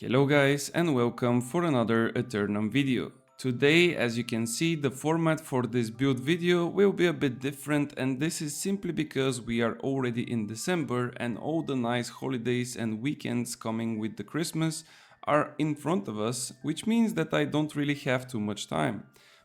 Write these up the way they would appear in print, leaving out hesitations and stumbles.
Hello guys and welcome for another Eternum video. Today, as you can see, the format for this build video will be a bit different, and this is simply because we are already in December and all the nice holidays and weekends coming with the Christmas are in front of us, which means that I don't really have too much time.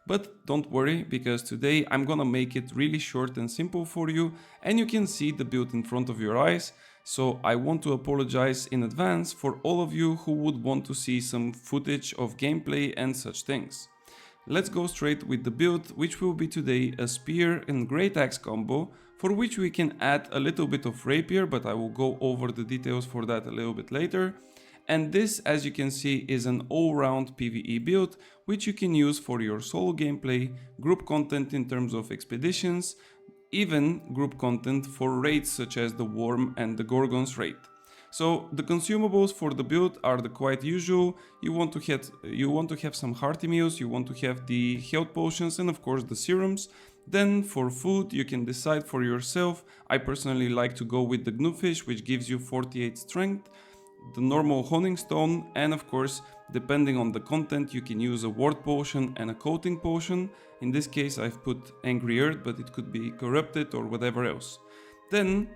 But don't worry, because today I'm gonna make it really short and simple for you and you can see the build in front of your eyes. So I want to apologize in advance for all of you who would want to see some footage of gameplay and such things. Let's go straight with the build, which will be today a spear and great axe combo, for which we can add a little bit of rapier, but I will go over the details for that a little bit later. And this, as you can see, is an all-round PvE build, which you can use for your solo gameplay, group content in terms of expeditions, even group content for raids such as the Worm and the Gorgon's raid. So the consumables for the build are the quite usual. You want to have some hearty meals, you want to have the health potions and of course the serums. Then for food you can decide for yourself. I personally like to go with the gnufish, which gives you 48 strength, the normal honing stone, and of course, depending on the content, you can use a ward potion and a coating potion. In this case I've put angry earth, but it could be corrupted or whatever else. Then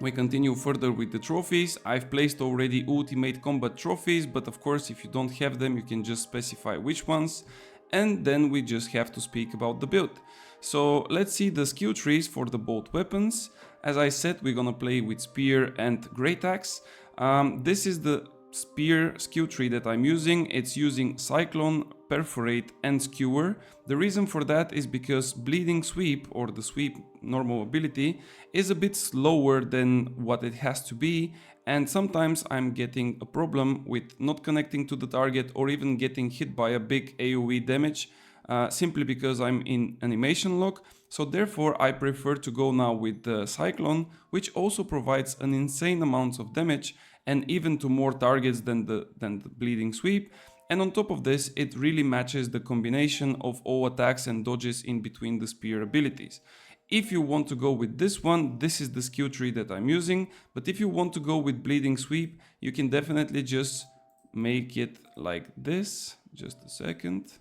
we continue further with the trophies. I've placed already ultimate combat trophies, but of course if you don't have them you can just specify which ones. And then we just have to speak about the build. So let's see the skill trees for the both weapons. As I said, we're gonna play with spear and great axe. This is the spear skill tree that I'm using. It's using cyclone, perforate and skewer. The reason for that is because bleeding sweep, or the sweep normal ability, is a bit slower than what it has to be, and sometimes I'm getting a problem with not connecting to the target or even getting hit by a big AoE damage, simply because I'm in animation lock. So therefore I prefer to go now with the cyclone, which also provides an insane amount of damage and even to more targets than the bleeding sweep. And on top of this, it really matches the combination of all attacks and dodges in between the spear abilities. If you want to go with this one, this is the skill tree that I'm using, but if you want to go with bleeding sweep, you can definitely just make it like this. Just a second.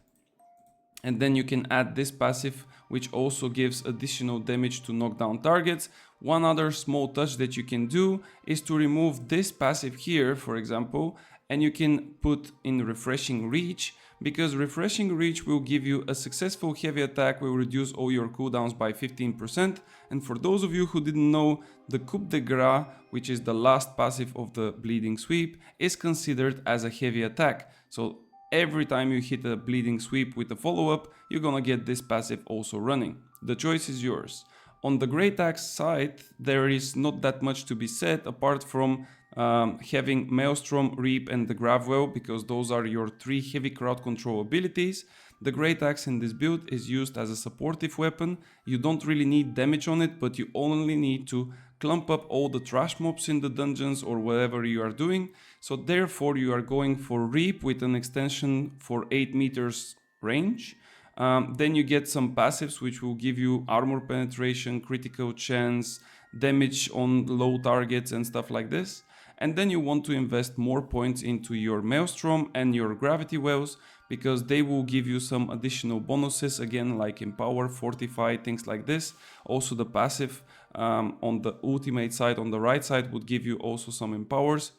And then you can add this passive, which also gives additional damage to knock down targets. One other small touch that you can do is to remove this passive here, for example, and you can put in refreshing reach, because refreshing reach will give you a successful heavy attack, will reduce all your cooldowns by 15%. And for those of you who didn't know, the coup de grace, which is the last passive of the bleeding sweep, is considered as a heavy attack. So every time you hit a bleeding sweep with a follow-up, you're gonna get this passive also running. The choice is yours. On the great axe side, there is not that much to be said apart from having Maelstrom, Reap and the Gravwell, because those are your three heavy crowd control abilities. The great axe in this build is used as a supportive weapon. You don't really need damage on it, but you only need to clump up all the trash mobs in the dungeons or whatever you are doing. So therefore you are going for Reap with an extension for 8 meters range. Then you get some passives which will give you armor penetration, critical chance, damage on low targets and stuff like this. And then you want to invest more points into your Maelstrom and your Gravity Wells, because they will give you some additional bonuses, again like Empower, Fortify, things like this. Also the passive on the ultimate side, on the right side, would give you also some empowers.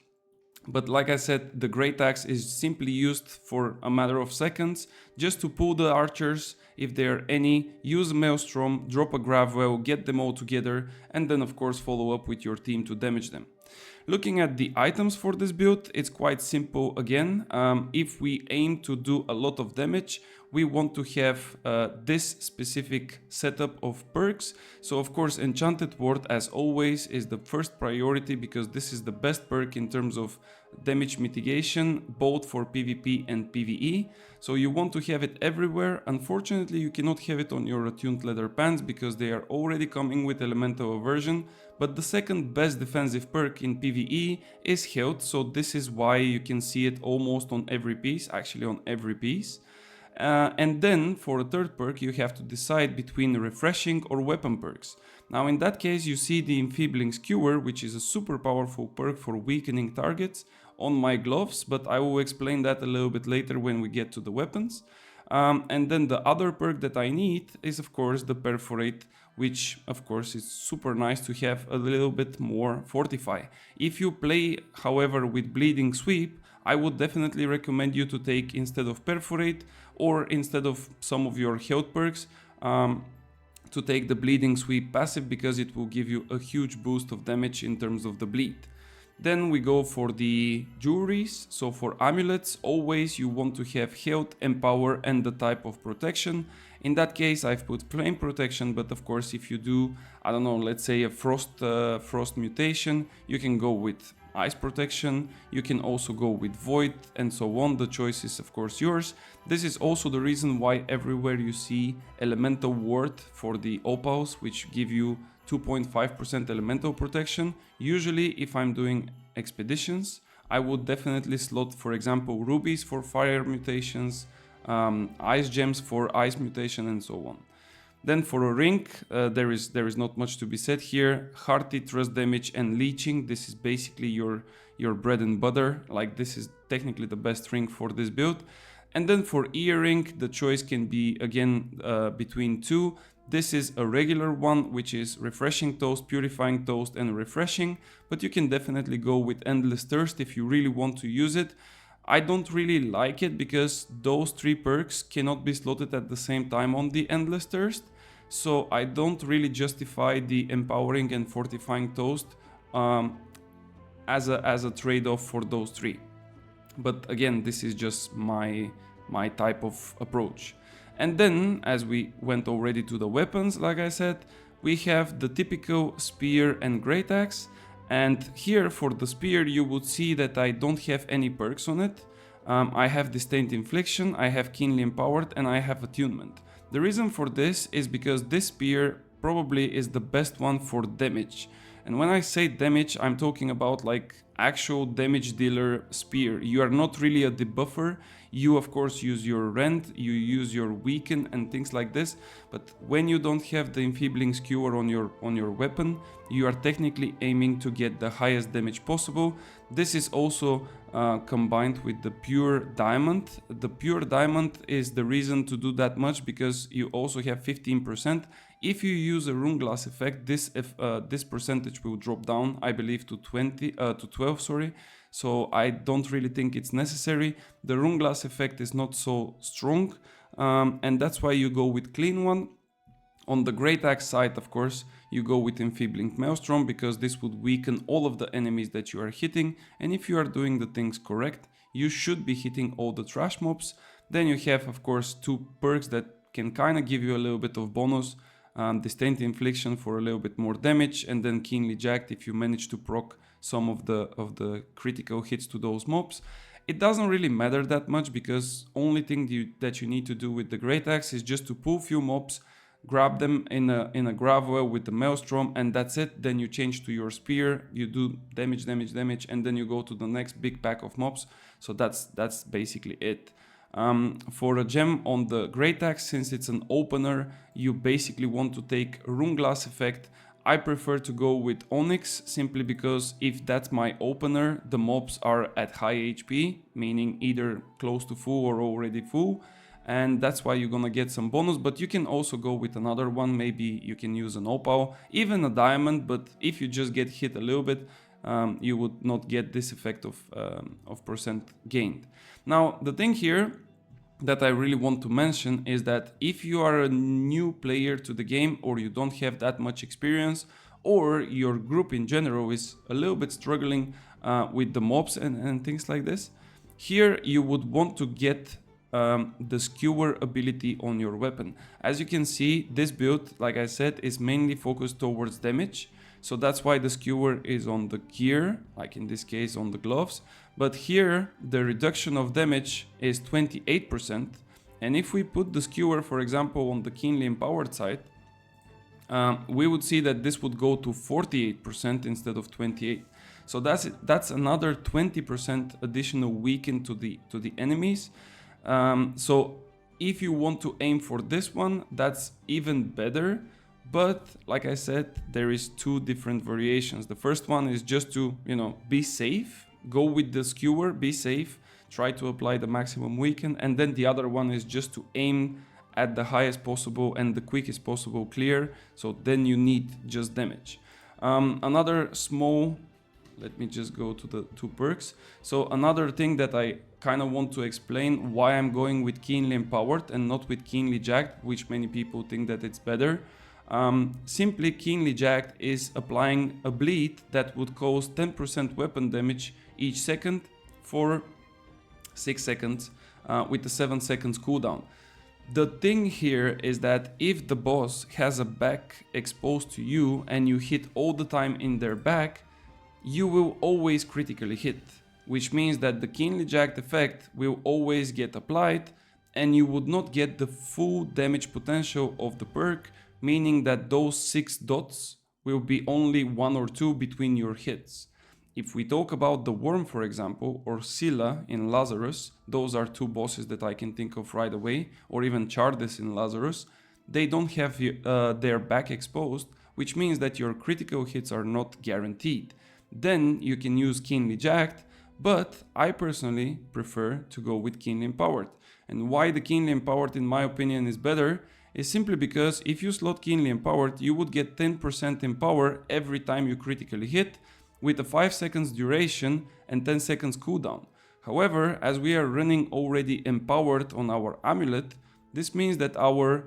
But like I said, the great axe is simply used for a matter of seconds, just to pull the archers, if there are any, use Maelstrom, drop a Gravwell, get them all together, and then of course follow up with your team to damage them. Looking at the items for this build, it's quite simple again. If we aim to do a lot of damage, we want to have this specific setup of perks. So of course Enchanted Ward, as always, is the first priority, because this is the best perk in terms of damage mitigation, both for PvP and PvE. So you want to have it everywhere. Unfortunately, you cannot have it on your attuned leather pants because they are already coming with elemental aversion. But the second best defensive perk in PvE is health, so this is why you can see it almost on every piece, actually on every piece. And then for a third perk you have to decide between refreshing or weapon perks. Now in that case you see the enfeebling skewer, which is a super powerful perk for weakening targets. on my gloves, but I will explain that a little bit later when we get to the weapons. And then the other perk that I need is of course the perforate, which of course is super nice to have a little bit more fortify. If you play however with bleeding sweep, I would definitely recommend you to take, instead of perforate or instead of some of your health perks, to take the bleeding sweep passive, because it will give you a huge boost of damage in terms of the bleed. Then we go for the jewelries. So for amulets, always you want to have health, empower and the type of protection. In that case I've put flame protection, but of course if you do, I don't know, let's say a frost mutation, you can go with ice protection, you can also go with void and so on. The choice is of course yours. This is also the reason why everywhere you see elemental ward for the opals, which give you 2.5% elemental protection. Usually if I'm doing expeditions, I would definitely slot, for example, rubies for fire mutations, ice gems for ice mutation and so on. Then for a ring, there is not much to be said here. Hearty, thrust damage and leeching. This is basically your bread and butter. Like, this is technically the best ring for this build. And then for earring, the choice can be again between two. This is a regular one, which is refreshing toast, purifying toast and refreshing. But you can definitely go with endless thirst if you really want to use it. I don't really like it because those three perks cannot be slotted at the same time on the endless thirst. So I don't really justify the empowering and fortifying toast as a trade-off for those three. But again, this is just my type of approach. And then, as we went already to the weapons, like I said, we have the typical spear and great axe. And here for the spear, you would see that I don't have any perks on it. I have disdained infliction, I have keenly empowered, and I have attunement. The reason for this is because this spear probably is the best one for damage. And when I say damage, I'm talking about like actual damage dealer spear. You are not really a debuffer. You of course use your rend, you use your weaken and things like this. But when you don't have the enfeebling skewer on your weapon, you are technically aiming to get the highest damage possible. This is also combined with the pure diamond. The pure diamond is the reason to do that much because you also have 15%. If you use a rune glass effect, this percentage will drop down, I believe, to 12, sorry. So I don't really think it's necessary. The rune glass effect is not so strong, and that's why you go with clean one. On the great axe side, of course, you go with enfeebling maelstrom because this would weaken all of the enemies that you are hitting. And if you are doing the things correct, you should be hitting all the trash mobs. Then you have, of course, two perks that can kind of give you a little bit of bonus. Disdained infliction for a little bit more damage, and then keenly jacked if you manage to proc some of the critical hits to those mobs. It doesn't really matter that much because only thing that you need to do with the great axe is just to pull few mobs, grab them in a grab well with the maelstrom, and that's it. Then you change to your spear, you do damage, and then you go to the next big pack of mobs. So that's basically it. For a gem on the great axe, since it's an opener, you basically want to take rune glass effect. I prefer to go with onyx simply because if that's my opener, the mobs are at high HP, meaning either close to full or already full, and that's why you're gonna get some bonus. But you can also go with another one. Maybe you can use an opal, even a diamond, but if you just get hit a little bit, you would not get this effect of percent gained. Now the thing here that I really want to mention is that if you are a new player to the game, or you don't have that much experience, or your group in general is a little bit struggling with the mobs and things like this, here you would want to get the skewer ability on your weapon. As you can see, this build, like I said, is mainly focused towards damage. So that's why the skewer is on the gear, like in this case on the gloves. But here the reduction of damage is 28%. And if we put the skewer, for example, on the keenly empowered side, we would see that this would go to 48% instead of 28%. So that's another 20% additional weaken to the enemies. So if you want to aim for this one, that's even better. But like I said, there is two different variations. The first one is just to, be safe, go with the skewer, be safe, try to apply the maximum weaken, and then the other one is just to aim at the highest possible and the quickest possible clear, so then you need just damage. Another small, let me just go to the 2 perks. So another thing that I kind of want to explain why I'm going with Keenly Empowered and not with Keenly Jacked, which many people think that it's better. Simply Keenly Jacked is applying a bleed that would cause 10% weapon damage each second for 6 seconds with a 7 seconds cooldown. The thing here is that if the boss has a back exposed to you and you hit all the time in their back, you will always critically hit, which means that the Keenly Jacked effect will always get applied and you would not get the full damage potential of the perk, meaning that those 6 dots will be only 1 or 2 between your hits. If we talk about the Worm, for example, or Scylla in Lazarus, those are 2 bosses that I can think of right away, or even Chardis in Lazarus, they don't have their back exposed, which means that your critical hits are not guaranteed. Then you can use Keenly Jacked, but I personally prefer to go with Keenly Empowered. And why the Keenly Empowered, in my opinion, is better is simply because if you slot Keenly Empowered, you would get 10% Empower every time you critically hit, with a 5 seconds duration and 10 seconds cooldown. However, as we are running already Empowered on our amulet, this means that our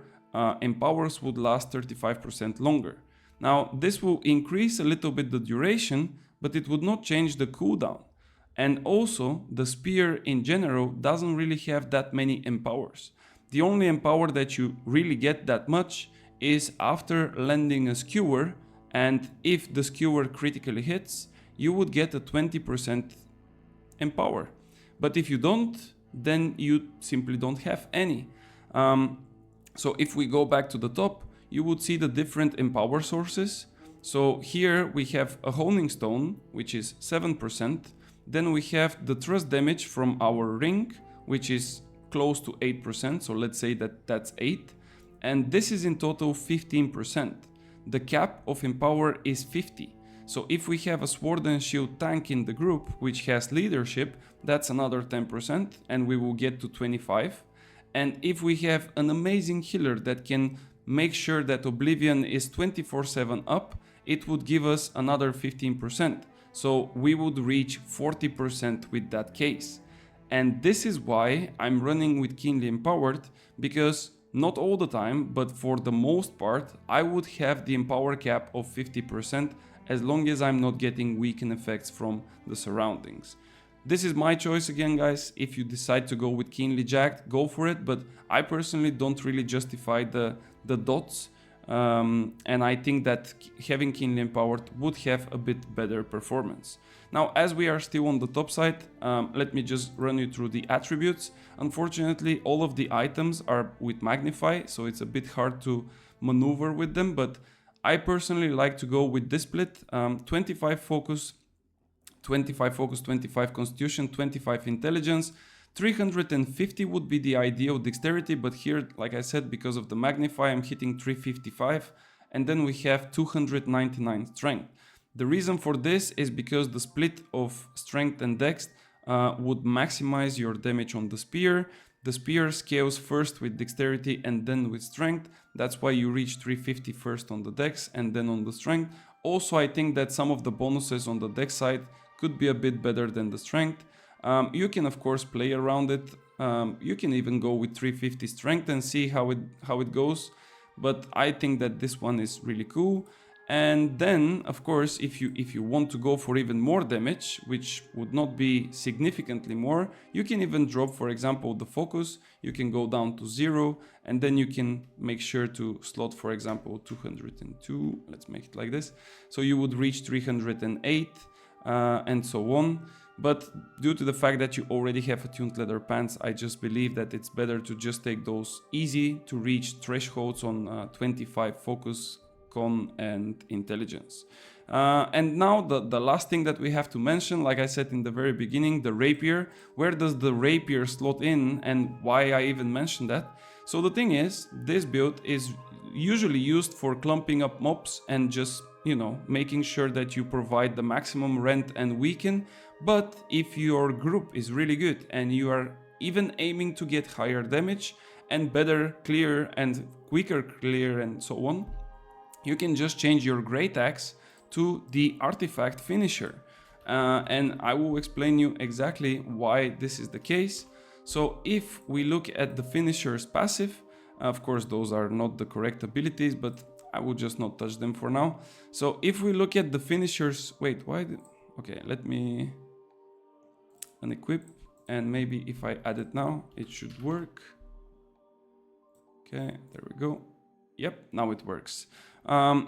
empowers would last 35% longer. Now, this will increase a little bit the duration, but it would not change the cooldown. And also, the spear in general doesn't really have that many empowers. The only empower that you really get that much is after landing a skewer, and if the skewer critically hits, you would get a 20% empower. But if you don't, then you simply don't have any. So if we go back to the top, you would see the different empower sources. So here we have a Honing Stone, which is 7%. Then we have the thrust damage from our ring, which is close to 8%. So let's say that that's 8. And this is in total 15%. The cap of Empower is 50. So if we have a Sword and Shield tank in the group, which has leadership, that's another 10% and we will get to 25. And if we have an amazing healer that can make sure that Oblivion is 24/7 up, it would give us another 15%. So we would reach 40% with that case. And this is why I'm running with Keenly Empowered, because not all the time, but for the most part, I would have the Empower cap of 50% as long as I'm not getting weaken effects from the surroundings. This is my choice again, guys. If you decide to go with Keenly Jacked, go for it, but I personally don't really justify the dots. And I think that having Keenly Empowered would have a bit better performance. Now, as we are still on the top side, let me just run you through the attributes. Unfortunately, all of the items are with Magnify, so it's a bit hard to maneuver with them, but I personally like to go with this split, 25 focus, 25 constitution, 25 intelligence. 350 would be the ideal dexterity, but here, like I said, because of the Magnify, I'm hitting 355, and then we have 299 strength. The reason for this is because the split of strength and dex would maximize your damage on the spear. The spear scales first with dexterity and then with strength. That's why you reach 350 first on the dex and then on the strength. Also, I think that some of the bonuses on the dex side could be a bit better than the strength. You can of course play around it. You can even go with 350 strength and see how it goes. But I think that this one is really cool. And then, of course, if you want to go for even more damage, which would not be significantly more, you can even drop, for example, the focus. You can go down to 0, and then you can make sure to slot, for example, 202. Let's make it like this. So you would reach 308 and so on. But due to the fact that you already have attuned leather pants, I just believe that it's better to just take those easy to reach thresholds on 25 focus, con and intelligence. And now the last thing that we have to mention, like I said in the very beginning, the rapier. Where does the rapier slot in and why I even mentioned that? So the thing is, this build is usually used for clumping up mobs and just, you know, making sure that you provide the maximum rent and weaken. But if your group is really good and you are even aiming to get higher damage and better clear and quicker clear and so on, you can just change your Great Axe to the Artifact Finisher. And I will explain you exactly why this is the case. So if we look at the Finisher's passive, of course those are not the correct abilities, but I will just not touch them for now. So if we look at the Finisher's, okay, let me unequip, and maybe if I add it now, it should work. Okay, there we go. Yep, now it works.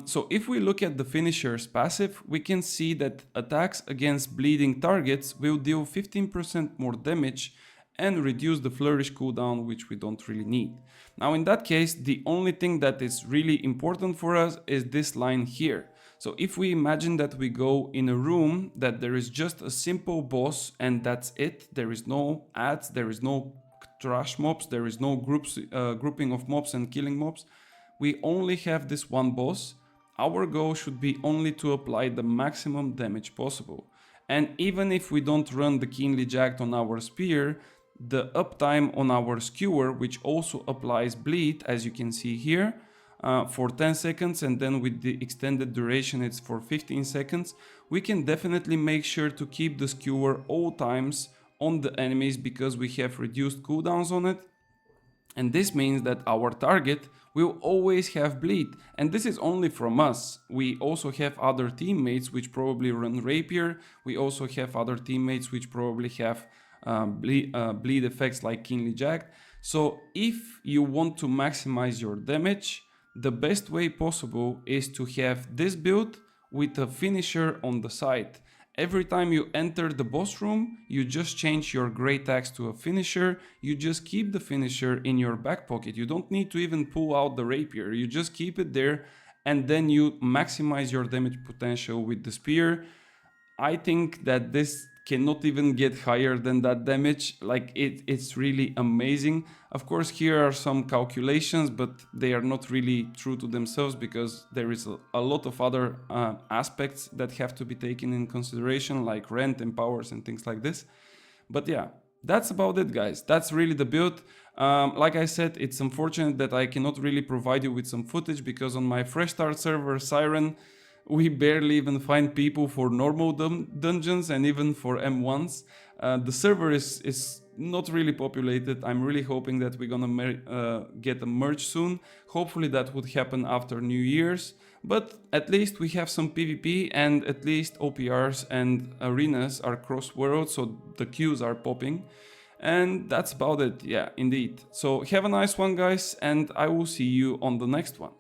So if we look at the Finisher's passive, we can see that attacks against bleeding targets will deal 15% more damage and reduce the flourish cooldown, which we don't really need. Now in that case, the only thing that is really important for us is this line here. So if we imagine that we go in a room that there is just a simple boss and that's it, there is no ads, there is no trash mobs, there is no grouping of mobs and killing mobs, we only have this one boss, our goal should be only to apply the maximum damage possible. And even if we don't run the Keenly Jacked on our spear, the uptime on our skewer, which also applies bleed, as you can see here, for 10 seconds, and then with the extended duration it's for 15 seconds, we can definitely make sure to keep the skewer all times on the enemies because we have reduced cooldowns on it. And this means that our target will always have bleed, and this is only from us. We also have other teammates which probably run rapier, we also have other teammates which probably have bleed effects like Keenly Jacked. So if you want to maximize your damage, the best way possible is to have this build with a finisher on the side. Every time you enter the boss room, you just change your Great Axe to a finisher, you just keep the finisher in your back pocket, you don't need to even pull out the rapier, you just keep it there, and then you maximize your damage potential with the spear. I think that this cannot even get higher than that damage, like it's really amazing. Of course here are some calculations, but they are not really true to themselves because there is a lot of other aspects that have to be taken in consideration, like rent and powers and things like this. But yeah, that's about it guys, that's really the build. Like I said, it's unfortunate that I cannot really provide you with some footage because on my fresh start server Siren, we barely even find people for normal dungeons and even for M1s. The server is not really populated. I'm really hoping that we're gonna get a merge soon. Hopefully that would happen after New Year's. But at least we have some PvP and at least OPRs and arenas are cross-world, so the queues are popping. And that's about it, yeah, indeed. So have a nice one guys, and I will see you on the next one.